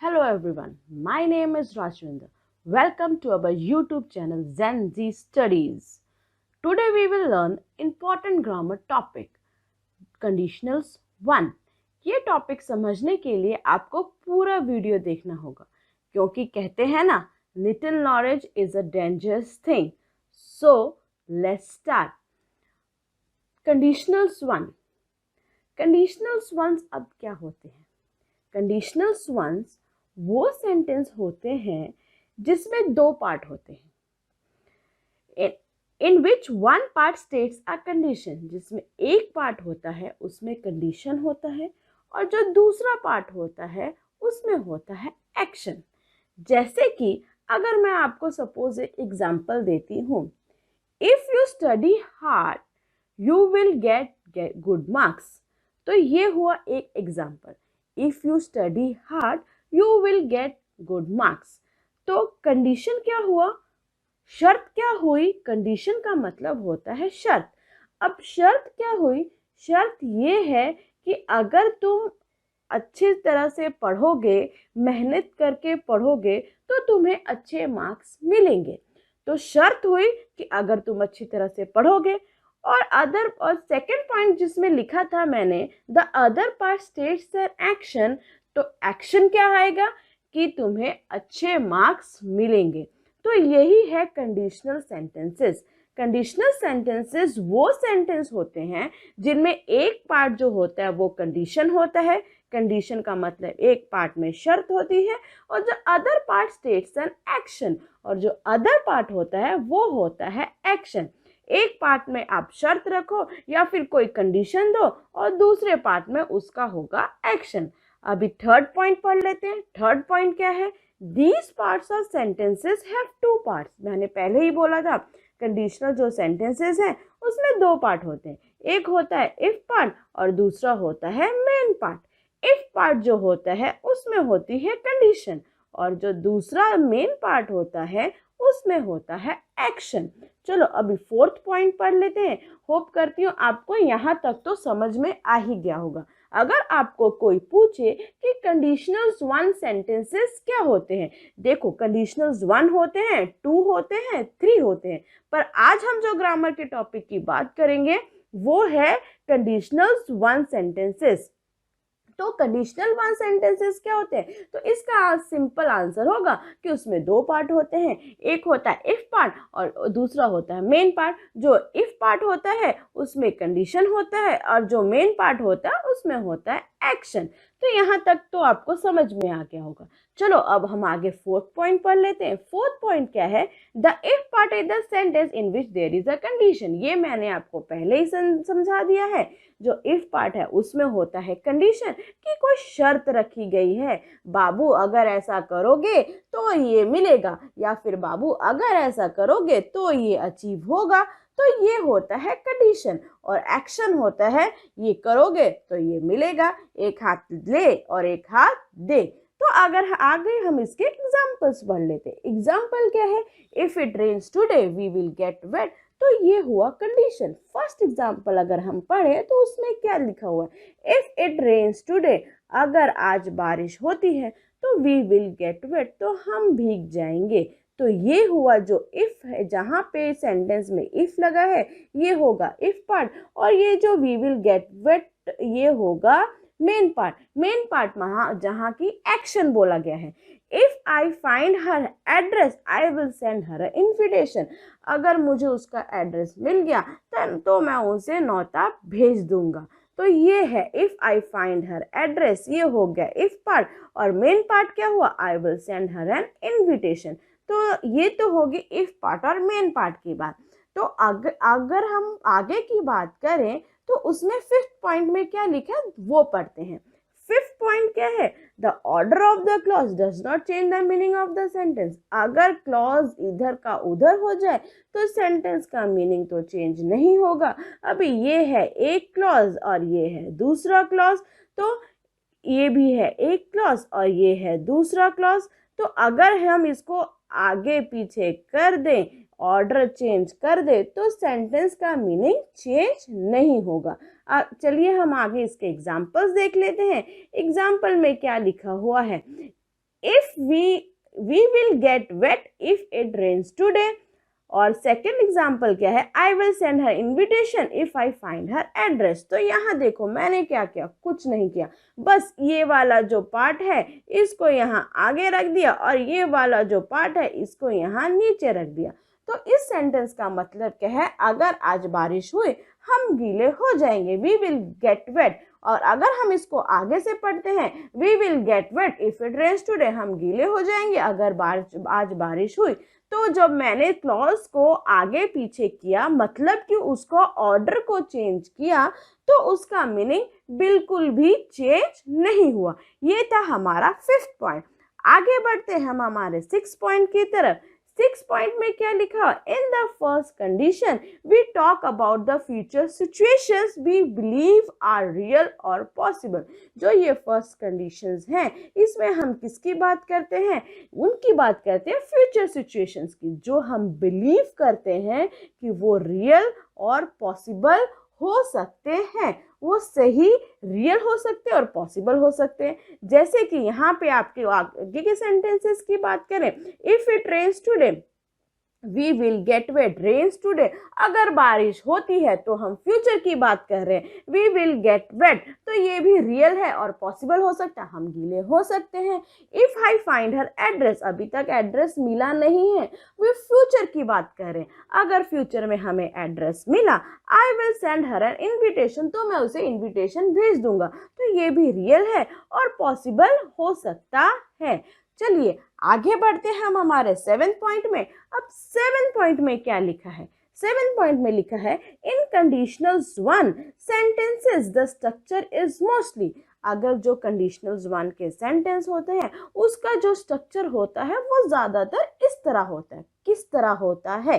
Hello everyone, my name is Rajwinder. Welcome to our YouTube channel Gen Z Studies. Today we will learn important grammar topic Conditionals 1. ये topic समझने के लिए आपको पूरा video देखना होगा क्योंकि कहते हैं ना little knowledge is a dangerous thing. So let's start. Conditionals 1. Conditionals 1 अब क्या होते हैं? कंडीशनल्स 1 वो सेंटेंस होते हैं जिसमें दो पार्ट होते हैं. In which one part states a condition, जिसमें एक पार्ट होता है उसमें कंडीशन होता है और जो दूसरा पार्ट होता है उसमें होता है एक्शन. जैसे कि अगर मैं आपको सपोज एक एग्जांपल देती हूँ, if you study hard you will get good marks. तो ये हुआ एक example. If you study hard you will get good marks. तो कंडीशन क्या हुआ? शर्त क्या हुई? कंडीशन का मतलब होता है शर्त. अब शर्त क्या हुई? शर्त ये है कि अगर तुम अच्छी तरह से पढ़ोगे, मेहनत करके पढ़ोगे तो तुम्हें अच्छे मार्क्स मिलेंगे. तो शर्त हुई कि अगर तुम अच्छी तरह से पढ़ोगे. और सेकंड पॉइंट जिसमें लिखा था मैंने, the other part states an action. तो एक्शन क्या आएगा कि तुम्हें अच्छे मार्क्स मिलेंगे. तो यही है कंडीशनल सेंटेंसेस. कंडीशनल सेंटेंसेस वो सेंटेंस होते हैं जिनमें एक पार्ट जो होता है वो कंडीशन होता है. कंडीशन का मतलब एक पार्ट में शर्त होती है और जो other part states an action, और जो अदर पार्ट होता है वो होता है एक्शन. एक पार्ट में आप शर्त रखो या फिर कोई कंडीशन दो और दूसरे पार्ट में उसका होगा एक्शन. अभी थर्ड पॉइंट पढ़ लेते हैं. थर्ड पॉइंट क्या है? These parts of sentences have two parts. मैंने पहले ही बोला था कंडीशनल जो सेंटेंसेस हैं उसमें दो पार्ट होते हैं. एक होता है इफ पार्ट और दूसरा होता है मेन पार्ट. इफ पार्ट जो होता है उसमें होती है कंडीशन और जो दूसरा मेन पार्ट होता है उसमें होता है एक्शन. चलो अभी फोर्थ पॉइंट पढ़ लेते हैं. होप करती हूँ आपको यहाँ तक तो समझ में आ ही गया होगा. अगर आपको कोई पूछे कि कंडीशनल्स 1 सेंटेंसेस क्या होते हैं, देखो कंडीशनल्स 1 होते हैं, 2 होते हैं, 3 होते हैं, पर आज हम जो ग्रामर के टॉपिक की बात करेंगे वो है कंडीशनल्स 1 सेंटेंसेस. तो कंडीशनल 1 सेंटेंसेस क्या होते हैं? तो इसका सिंपल आंसर होगा कि उसमें दो पार्ट होते हैं. एक होता है इफ पार्ट और दूसरा होता है मेन पार्ट. जो इफ पार्ट होता है उसमें कंडीशन होता है और जो मेन पार्ट होता है उसमें होता है एक्शन. तो यहाँ तक तो आपको समझ में आ गया होगा. चलो अब हम आगे फोर्थ पॉइंट पढ़ लेते हैं. फोर्थ पॉइंट क्या है? The if part is the sentence in which there is a condition. ये मैंने आपको पहले ही समझा दिया है. जो इफ पार्ट है उसमें होता है कंडीशन कि कोई शर्त रखी गई है. बाबू अगर ऐसा करोगे तो ये मिलेगा, या फिर बाबू अगर ऐसा करोगे तो ये अचीव होगा. तो ये होता है कंडीशन. और एक्शन होता है ये करोगे तो ये मिलेगा. एक हाथ ले और एक हाथ दे. तो अगर आगे हम इसके एग्जाम्पल्स पढ़ लेते. एग्जाम्पल क्या है? If it rains today we will get wet. तो ये हुआ कंडीशन. फर्स्ट एग्जाम्पल अगर हम पढ़े तो उसमें क्या लिखा हुआ है? इफ इट रेन्स टुडे, अगर आज बारिश होती है तो वी विल गेट वेट, तो हम भीग जाएंगे. तो ये हुआ जो इफ है, जहाँ पे सेंटेंस में इफ लगा है ये होगा इफ पार्ट, और ये जो वी विल गेट वेट ये होगा मेन पार्ट. मेन पार्ट जहाँ की एक्शन बोला गया है. If I find her address I will send her invitation. अगर मुझे उसका एड्रेस मिल गया तो मैं उसे नौता भेज दूंगा. तो ये है if I find her address, ये हो गया इफ पार्ट. और मेन पार्ट क्या हुआ? आई will send her an invitation. तो ये तो होगी इफ पार्ट और मेन पार्ट की बात. तो अगर हम आगे की बात करें तो उसमें फिफ्थ पॉइंट में क्या लिखा है वो पढ़ते हैं. फिफ्थ पॉइंट क्या है? The order of the clause does not change the meaning of the sentence. अगर क्लॉज इधर का उधर हो जाए तो सेंटेंस का मीनिंग तो चेंज नहीं होगा. अभी ये है एक क्लॉज और ये है दूसरा क्लॉज. तो ये भी है एक क्लॉज और ये है दूसरा क्लॉज. तो अगर हम इसको आगे पीछे कर दें, ऑर्डर चेंज कर दे, तो सेंटेंस का मीनिंग चेंज नहीं होगा. चलिए हम आगे इसके एग्जाम्पल्स देख लेते हैं. एग्जाम्पल में क्या लिखा हुआ है? If we will get wet if it rains today. और सेकेंड एग्जाम्पल क्या है, I will send her invitation if I find her address. तो यहाँ देखो मैंने क्या किया, कुछ नहीं किया, बस ये वाला जो पार्ट है इसको यहाँ आगे रख दिया और ये वाला जो पार्ट है इसको यहाँ नीचे रख दिया। तो इस सेंटेंस का मतलब क्या है, अगर आज बारिश हुई हम गीले हो जाएंगे, वी विल गेट वेट। और अगर हम इसको आगे से पढ़ते हैं, we will get wet if it rains today, हम गीले हो जाएंगे अगर आज बारिश हुई। तो जब मैंने क्लॉज को आगे पीछे किया, मतलब कि उसको ऑर्डर को चेंज किया, तो उसका मीनिंग बिल्कुल भी चेंज नहीं हुआ। ये था हमारा 5th पॉइंट। आगे बढ़ते हैं हम हमारे 6th पॉइंट की तरफ। 6th पॉइंट में क्या लिखा, in the first condition we talk about the future situations we believe are real और पॉसिबल। जो ये फर्स्ट कंडीशंस हैं, इसमें हम किसकी बात करते हैं, उनकी बात करते हैं फ्यूचर सिचुएशंस की, जो हम बिलीव करते हैं कि वो रियल और पॉसिबल हो सकते हैं, वो सही रियल हो सकते हैं और पॉसिबल हो सकते हैं। जैसे कि यहाँ पे आपके आगे के सेंटेंसेस की बात करें, if it rains today we will get wet, rains today, अगर बारिश होती है तो हम फ्यूचर की बात कर रहे हैं, वी विल गेट वेट, तो ये भी रियल है और पॉसिबल हो सकता है, हम गीले हो सकते हैं। If I find her address, अभी तक एड्रेस मिला नहीं है, वे फ्यूचर की बात कर रहे हैं, अगर फ्यूचर में हमें एड्रेस मिला, आई will send her an invitation, तो मैं उसे इन्विटेशन भेज दूंगा, तो ये भी रियल है और पॉसिबल हो सकता है। चलिए आगे बढ़ते हैं हम हमारे 7th पॉइंट में। अब 7th पॉइंट में क्या लिखा है, 7th पॉइंट में लिखा है, in conditionals 1 sentences the structure is mostly, अगर जो कंडीशनल्स 1 के सेंटेंस होते हैं उसका जो स्ट्रक्चर होता है वो ज्यादातर इस तरह होता है। किस तरह होता है,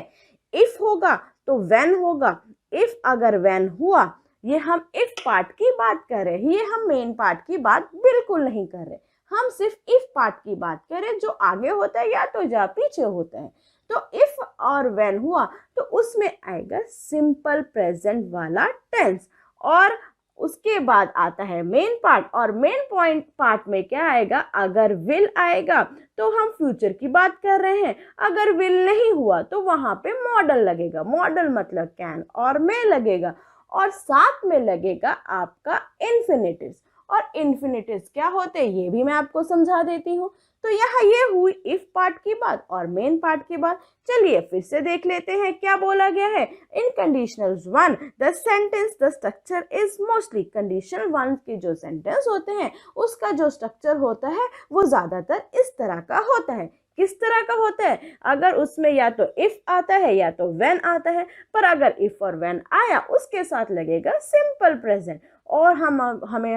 इफ होगा तो व्हेन होगा, इफ अगर व्हेन हुआ, ये हम इफ पार्ट की बात कर रहे हैं, ये हम मेन पार्ट की बात बिल्कुल नहीं कर रहे, हम सिर्फ इफ पार्ट की बात करें, जो आगे होता है या तो या पीछे होता है। तो इफ और व्हेन हुआ तो उसमें आएगा सिंपल प्रेजेंट वाला टेंस, और उसके बाद आता है मेन पार्ट, और मेन पॉइंट पार्ट में क्या आएगा, अगर विल आएगा तो हम फ्यूचर की बात कर रहे हैं, अगर विल नहीं हुआ तो वहां पे मॉडल लगेगा, मॉडल मतलब कैन और मे लगेगा, और साथ में लगेगा आपका इन्फिनिटिव्स। और इन्फिनिटिव्स क्या होते हैं ये भी मैं आपको समझा देती हूँ। तो यहाँ ये हुई इफ पार्ट की बात और मेन पार्ट की बात। चलिए फिर से देख लेते हैं क्या बोला गया है। In conditionals 1 the sentence the structure is mostly, conditional 1 के जो सेंटेंस होते हैं उसका जो स्ट्रक्चर होता है वो ज्यादातर इस तरह का होता है। किस तरह का होता है, अगर उसमें या तो इफ आता है या तो व्हेन आता है, पर अगर इफ और व्हेन आया उसके साथ लगेगा सिंपल प्रेजेंट। और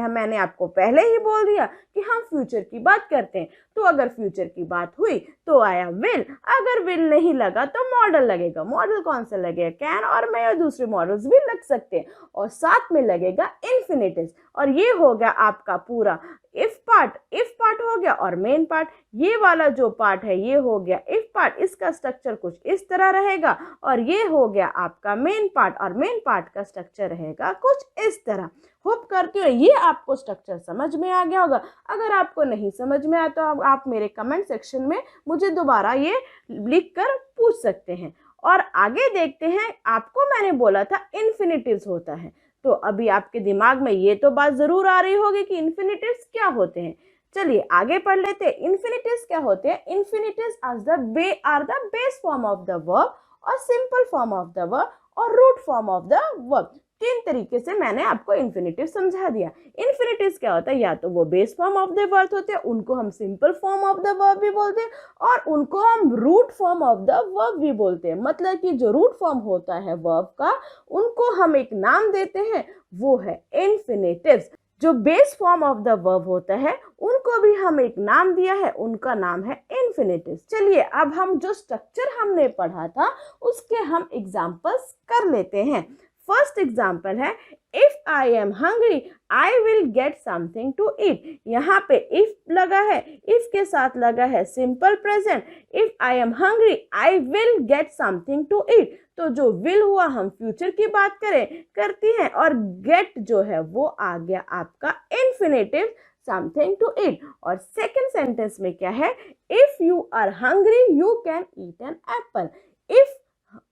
मैंने आपको पहले ही बोल दिया कि हम फ्यूचर की बात करते हैं, तो अगर फ्यूचर की बात हुई तो आया विल, अगर विल नहीं लगा तो मॉडल लगेगा। मॉडल कौन सा लगेगा, कैन और मे, और दूसरे मॉडल्स भी लग सकते हैं, और साथ में लगेगा इन्फिनिटिव्स। और ये हो गया आपका पूरा इफ पार्ट हो गया, और मेन पार्ट, ये वाला जो पार्ट है ये हो गया इफ पार्ट, इसका स्ट्रक्चर कुछ इस तरह रहेगा, और ये हो गया आपका मेन पार्ट, और मेन पार्ट का स्ट्रक्चर रहेगा कुछ इस तरह। होप करती हूँ ये आपको स्ट्रक्चर समझ में आ गया होगा। अगर आपको नहीं समझ में आया तो आप मेरे कमेंट सेक्शन में मुझे दोबारा ये लिख कर पूछ सकते हैं। और आगे देखते हैं, आपको मैंने बोला था इन्फिनिटिव्स होता है, तो अभी आपके दिमाग में ये तो बात जरूर आ रही होगी कि इन्फिनिटिव्स क्या होते हैं। चलिए आगे पढ़ लेते हैं। इन्फिनिटिव्स क्या होते हैं, infinitives are the base form of the verb और simple form of the verb और root form of the verb. 3 तरीके से मैंने आपको इन्फिनिटिव समझा दिया। इन्फिनिटिव्स क्या होता है, या तो वो base form of the verb होते हैं, उनको हम simple form of the verb भी बोलते हैं, और उनको हम root form of the verb भी बोलते हैं। मतलब कि जो रूट फॉर्म होता है वर्ब का, उनको हम एक नाम देते हैं, वो है इन्फिनिटिव्स। जो base form of the verb होता है उनको भी हम एक नाम दिया है, उनका नाम है इन्फिनिटिव्स। चलिए अब हम जो स्ट्रक्चर हमने पढ़ा था उसके हम एग्जांपल्स कर लेते हैं। फर्स्ट एग्जाम्पल है, if I am hungry I will get something to eat. यहाँ पे इफ लगा है, इफ के साथ लगा है simple present, if I am hungry I will get something to eat. तो जो विल हुआ हम फ्यूचर की बात करती हैं, और गेट जो है वो आ गया आपका इन्फिनिटिव समथिंग टू ईट। और सेकंड सेंटेंस में क्या है, if you are hungry you can eat an apple.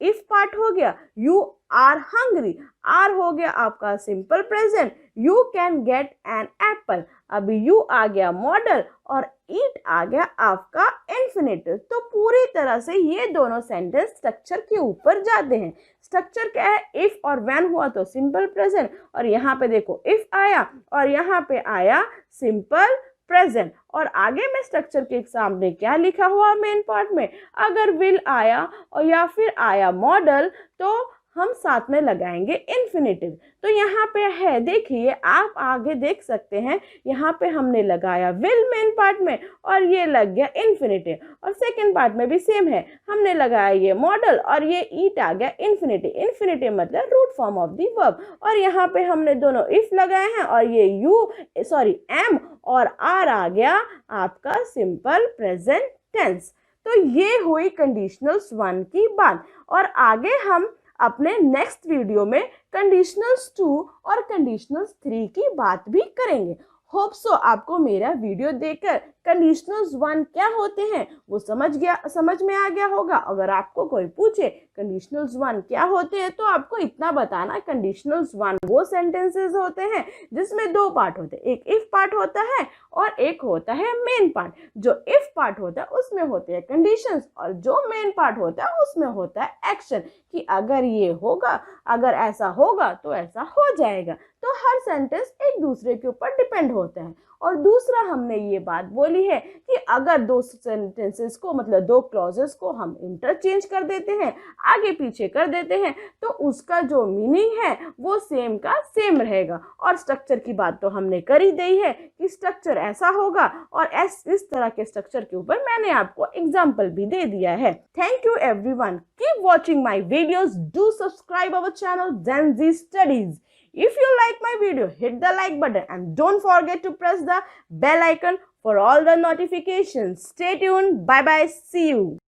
If part हो गया, यू आर हंग्री, आर हो गया आपका simple present, you can get an apple. अभी यू आ गया मॉडल और ईट आ गया आपका इन्फिनेटिव। तो पूरी तरह से ये दोनों सेंटेंस स्ट्रक्चर के ऊपर जाते हैं। स्ट्रक्चर क्या है, इफ और व्हेन हुआ तो सिंपल प्रेजेंट, और यहाँ पे देखो इफ आया और यहाँ पे आया सिंपल प्रेजेंट। और आगे में स्ट्रक्चर के सामने क्या लिखा हुआ मेन पार्ट में, अगर विल आया और या फिर आया मॉडल तो हम साथ में लगाएंगे इन्फिनेटिव। तो यहाँ पे है, देखिए आप आगे देख सकते हैं, यहाँ पे हमने लगाया विल मेन पार्ट में और ये लग गया इन्फिनेटिव। और सेकंड पार्ट में भी सेम है, हमने लगाया ये मॉडल और ये ईट आ गया इन्फिनेटिव। इन्फिनेटिव मतलब root form of the verb. और यहाँ पे हमने दोनों इफ लगाए हैं और ये एम और आर आ गया आपका सिंपल प्रेजेंट टेंस। तो ये हुई कंडीशनल्स 1 की बात। और आगे हम अपने नेक्स्ट वीडियो में कंडीशनल्स 2 और कंडीशनल्स 3 की बात भी करेंगे। होप सो आपको मेरा वीडियो देखकर कंडीशनल्स 1 क्या होते हैं वो समझ में आ गया होगा। अगर आपको कोई पूछे कंडीशनल्स 1 क्या होते हैं तो आपको इतना बताना, कंडीशनल्स 1 वो सेंटेंसेस होते हैं जिसमें 2 पार्ट होते हैं, एक इफ पार्ट होता है और एक होता है मेन पार्ट। जो इफ पार्ट होता है उसमें होते हैं कंडीशंस और जो मेन पार्ट होता है उसमें होता है एक्शन, कि अगर ये होगा, अगर ऐसा होगा तो ऐसा हो जाएगा। तो हर सेंटेंस एक दूसरे के ऊपर डिपेंड होता है। और दूसरा हमने ये बात बोली है कि अगर 2 सेंटेंसेस को मतलब 2 क्लॉजेस को हम इंटरचेंज कर देते हैं, आगे पीछे कर देते हैं, तो उसका जो मीनिंग है वो सेम का सेम रहेगा। और स्ट्रक्चर की बात तो हमने कर ही दी है कि स्ट्रक्चर ऐसा होगा, और इस तरह के स्ट्रक्चर के ऊपर मैंने आपको एग्जाम्पल भी दे दिया है। Thank you everyone, keep watching my videos, do subscribe our channel Gen Z Studies. If you like my video, hit the like button and don't forget to press the bell icon for all the notifications. Stay tuned. Bye bye. See you.